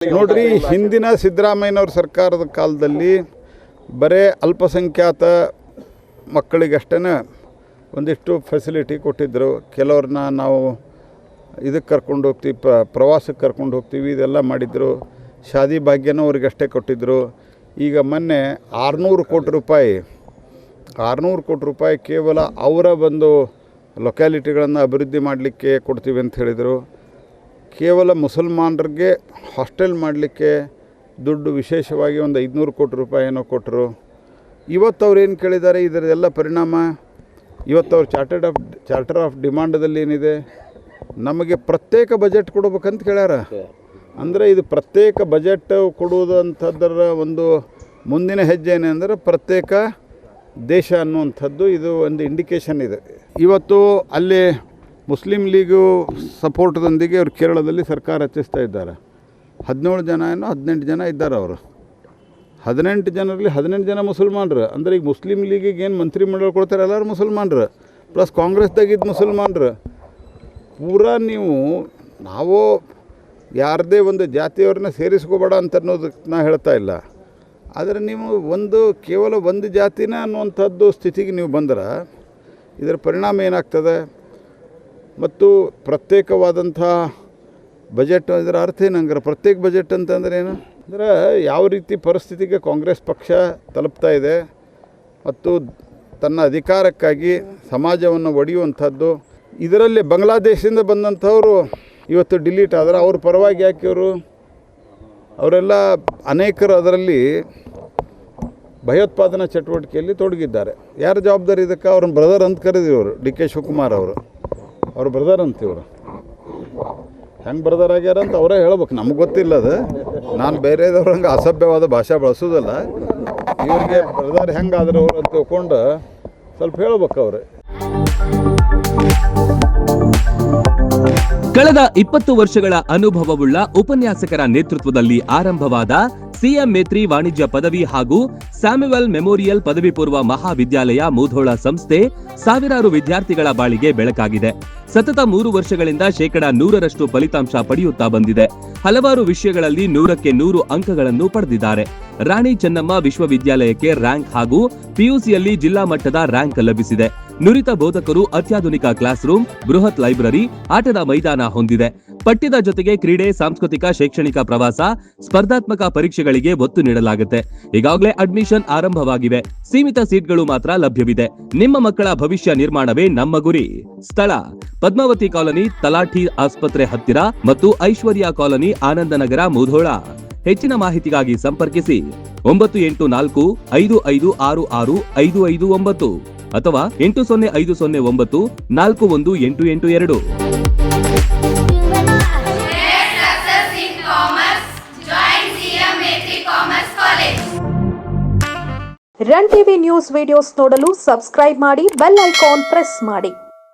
ನೋಡ್ರಿ, ಹಿಂದಿನ ಸಿದ್ದರಾಮಯ್ಯನವ್ರ ಸರ್ಕಾರದ ಕಾಲದಲ್ಲಿ ಬರೇ ಅಲ್ಪಸಂಖ್ಯಾತ ಮಕ್ಕಳಿಗಷ್ಟೇ ಒಂದಿಷ್ಟು ಫೆಸಿಲಿಟಿ ಕೊಟ್ಟಿದ್ದರು. ಕೆಲವ್ರನ್ನ ನಾವು ಇದಕ್ಕೆ ಕರ್ಕೊಂಡು ಹೋಗ್ತೀವಿ, ಪ್ರವಾಸಕ್ಕೆ ಕರ್ಕೊಂಡು ಹೋಗ್ತೀವಿ, ಇದೆಲ್ಲ ಮಾಡಿದರು. ಶಾದಿ ಭಾಗ್ಯನೂ ಅವ್ರಿಗಷ್ಟೇ ಕೊಟ್ಟಿದ್ದರು. ಈಗ ಮೊನ್ನೆ 600 ಕೋಟಿ ರೂಪಾಯಿ ಕೇವಲ ಅವರ ಒಂದು ಲೊಕ್ಯಾಲಿಟಿಗಳನ್ನು ಅಭಿವೃದ್ಧಿ ಮಾಡಲಿಕ್ಕೆ ಕೊಡ್ತೀವಿ ಅಂತ ಹೇಳಿದರು. ಕೇವಲ ಮುಸಲ್ಮಾನರಿಗೆ ಹಾಸ್ಟೆಲ್ ಮಾಡಲಿಕ್ಕೆ ದುಡ್ಡು ವಿಶೇಷವಾಗಿ ಒಂದು 500 ಕೋಟಿ ರೂಪಾಯಿ ಏನೋ ಕೊಟ್ಟರು. ಇವತ್ತು ಅವ್ರು ಏನು ಕೇಳಿದ್ದಾರೆ, ಇದರದೆಲ್ಲ ಪರಿಣಾಮ ಇವತ್ತು ಅವ್ರು ಚಾರ್ಟರ್ ಆಫ್ ಡಿಮಾಂಡದಲ್ಲಿ ಏನಿದೆ, ನಮಗೆ ಪ್ರತ್ಯೇಕ ಬಜೆಟ್ ಕೊಡಬೇಕಂತ ಕೇಳ್ಯಾರ. ಅಂದರೆ ಇದು ಪ್ರತ್ಯೇಕ ಬಜೆಟ್ ಕೊಡುವುದಂಥದ್ದರ ಒಂದು ಮುಂದಿನ ಹೆಜ್ಜೆ ಏನೆಂದರೆ ಪ್ರತ್ಯೇಕ ದೇಶ ಅನ್ನುವಂಥದ್ದು ಇದು ಒಂದು ಇಂಡಿಕೇಷನ್ ಇದೆ. ಇವತ್ತು ಅಲ್ಲಿ ಮುಸ್ಲಿಂ ಲೀಗು ಸಪೋರ್ಟ್ದೊಂದಿಗೆ ಅವರು ಕೇರಳದಲ್ಲಿ ಸರ್ಕಾರ ರಚಿಸ್ತಾ ಇದ್ದಾರೆ. 17 ಜನ ಏನೋ 18 ಜನ ಇದ್ದಾರೆ. ಅವರು 18 ಜನರಲ್ಲಿ 18 ಜನ ಮುಸಲ್ಮಾನರು. ಅಂದರೆ ಈಗ ಮುಸ್ಲಿಂ ಲೀಗಿಗೆ ಏನು ಮಂತ್ರಿಮಂಡಲ ಕೊಡ್ತಾರೆ ಎಲ್ಲರೂ ಮುಸಲ್ಮಾನರು, ಪ್ಲಸ್ ಕಾಂಗ್ರೆಸ್ದಾಗಿದ್ದು ಮುಸಲ್ಮಾನರು. ಪೂರಾ ನಾವು ಯಾರದೇ ಒಂದು ಜಾತಿಯವ್ರನ್ನ ಸೇರಿಸ್ಕೋಬೇಡ ಅಂತ ಅನ್ನೋದಕ್ಕೆ ನಾ ಹೇಳ್ತಾ ಇಲ್ಲ. ಆದರೆ ನೀವು ಕೇವಲ ಒಂದು ಜಾತಿನ ಅನ್ನುವಂಥದ್ದು ಸ್ಥಿತಿಗೆ ನೀವು ಬಂದ್ರೆ ಇದರ ಪರಿಣಾಮ ಏನಾಗ್ತದೆ? ಮತ್ತು ಪ್ರತ್ಯೇಕವಾದಂಥ ಬಜೆಟ್ ಇದರ ಅರ್ಥ ಏನಂದ್ರೆ, ಪ್ರತ್ಯೇಕ ಬಜೆಟ್ ಅಂತಂದ್ರೆ ಏನು ಅಂದರೆ ಯಾವ ರೀತಿ ಪರಿಸ್ಥಿತಿಗೆ ಕಾಂಗ್ರೆಸ್ ಪಕ್ಷ ತಲುಪ್ತಾ ಇದೆ ಮತ್ತು ತನ್ನ ಅಧಿಕಾರಕ್ಕಾಗಿ ಸಮಾಜವನ್ನು ಒಡೆಯುವಂಥದ್ದು. ಇದರಲ್ಲಿ ಬಾಂಗ್ಲಾದೇಶದಿಂದ ಬಂದಂಥವರು ಇವತ್ತು ಡಿಲೀಟ್ ಆದರೆ ಅವ್ರ ಪರವಾಗಿ ಯಾಕೆ ಅವರೆಲ್ಲ ಅನೇಕರು ಅದರಲ್ಲಿ ಭಯೋತ್ಪಾದನಾ ಚಟುವಟಿಕೆಯಲ್ಲಿ ತೊಡಗಿದ್ದಾರೆ. ಯಾರು ಜವಾಬ್ದಾರಿ ಇದಕ್ಕೆ? ಅವ್ರನ್ನ ಬ್ರದರ್ ಅಂತ ಕರೆದಿವರು, DK ಶಿವಕುಮಾರ್ ಅವ್ರ ಬ್ರದರ್ ಅಂತ. ಇವರು ಹೆಂಗೆ ಬ್ರದರ್ ಆಗ್ಯಾರ ಅಂತ ಅವರೇ ಹೇಳ್ಬೇಕು, ನಮಗೆ ಗೊತ್ತಿಲ್ಲ. ಅದು ನಾನು ಬೇರೆದವ್ರು ಹಂಗೆ ಅಸಭ್ಯವಾದ ಭಾಷೆ ಬಳಸೋದಲ್ಲ. ಇವ್ರಿಗೆ ಬ್ರದರ್ ಹೆಂಗಾದ್ರೆ ಅವ್ರು ಅಂತ ತಿಳ್ಕೊಂಡು ಸ್ವಲ್ಪ ಹೇಳ್ಬೇಕು ಅವ್ರೆ. ಕಳೆದ 20 ವರ್ಷಗಳ ಅನುಭವವುಳ್ಳ ಉಪನ್ಯಾಸಕರ ನೇತೃತ್ವದಲ್ಲಿ ಆರಂಭವಾದ ಸಿಎಂ ಮೇತ್ರಿ ವಾಣಿಜ್ಯ ಪದವಿ ಹಾಗೂ ಸ್ಯಾಮ್ಯುವೆಲ್ ಮೆಮೋರಿಯಲ್ ಪದವಿ ಪೂರ್ವ ಮಹಾವಿದ್ಯಾಲಯ ಮುಧೋಳ ಸಂಸ್ಥೆ ಸಾವಿರಾರು ವಿದ್ಯಾರ್ಥಿಗಳ ಬಾಳಿಗೆ ಬೆಳಕಾಗಿದೆ. ಸತತ 3 ವರ್ಷಗಳಿಂದ 100% ಫಲಿತಾಂಶ ಪಡೆಯುತ್ತಾ ಬಂದಿದೆ. ಹಲವಾರು ವಿಷಯಗಳಲ್ಲಿ 100ಕ್ಕೆ 100 ಅಂಕಗಳನ್ನು ಪಡೆದಿದ್ದಾರೆ. ರಾಣಿ ಚೆನ್ನಮ್ಮ ವಿಶ್ವವಿದ್ಯಾಲಯಕ್ಕೆ ರ್ಯಾಂಕ್ ಹಾಗೂ ಪಿಯುಸಿಯಲ್ಲಿ ಜಿಲ್ಲಾ ಮಟ್ಟದ ರ್ಯಾಂಕ್ ಲಭಿಸಿದೆ. ನುರಿತ ಬೋಧಕರು, ಅತ್ಯಾಧುನಿಕ ಕ್ಲಾಸ್ ರೂಮ್, ಬೃಹತ್ ಲೈಬ್ರರಿ, ಆಟದ ಮೈದಾನ ಹೊಂದಿದೆ. ಪಠ್ಯದ ಜೊತೆಗೆ ಕ್ರೀಡೆ, ಸಾಂಸ್ಕೃತಿಕ, ಶೈಕ್ಷಣಿಕ ಪ್ರವಾಸ, ಸ್ಪರ್ಧಾತ್ಮಕ ಪರೀಕ್ಷೆಗಳಿಗೆ ಒತ್ತು ನೀಡಲಾಗುತ್ತೆ. ಈಗಾಗಲೇ ಅಡ್ಮಿಷನ್ ಆರಂಭವಾಗಿವೆ. ಸೀಮಿತ ಸೀಟ್ಗಳು ಮಾತ್ರ ಲಭ್ಯವಿದೆ. ನಿಮ್ಮ ಮಕ್ಕಳ ಭವಿಷ್ಯ ನಿರ್ಮಾಣವೇ ನಮ್ಮ ಗುರಿ. ಸ್ಥಳ: ಪದ್ಮಾವತಿ ಕಾಲೋನಿ, ತಲಾಠಿ ಆಸ್ಪತ್ರೆ ಹತ್ತಿರ ಮತ್ತು ಐಶ್ವರ್ಯ ಕಾಲೋನಿ, ಆನಂದನಗರ, ಮುಧೋಳ. ಹೆಚ್ಚಿನ ಮಾಹಿತಿಗಾಗಿ ಸಂಪರ್ಕಿಸಿ 9845566559 ಅಥವಾ 8050941882. ರನ್ ಟಿವಿ ನ್ಯೂಸ್ ವಿಡಿಯೋಸ್ ನೋಡಲು ಸಬ್ಸ್ಕ್ರೈಬ್ ಮಾಡಿ, ಬೆಲ್ ಐಕಾನ್ ಪ್ರೆಸ್ ಮಾಡಿ.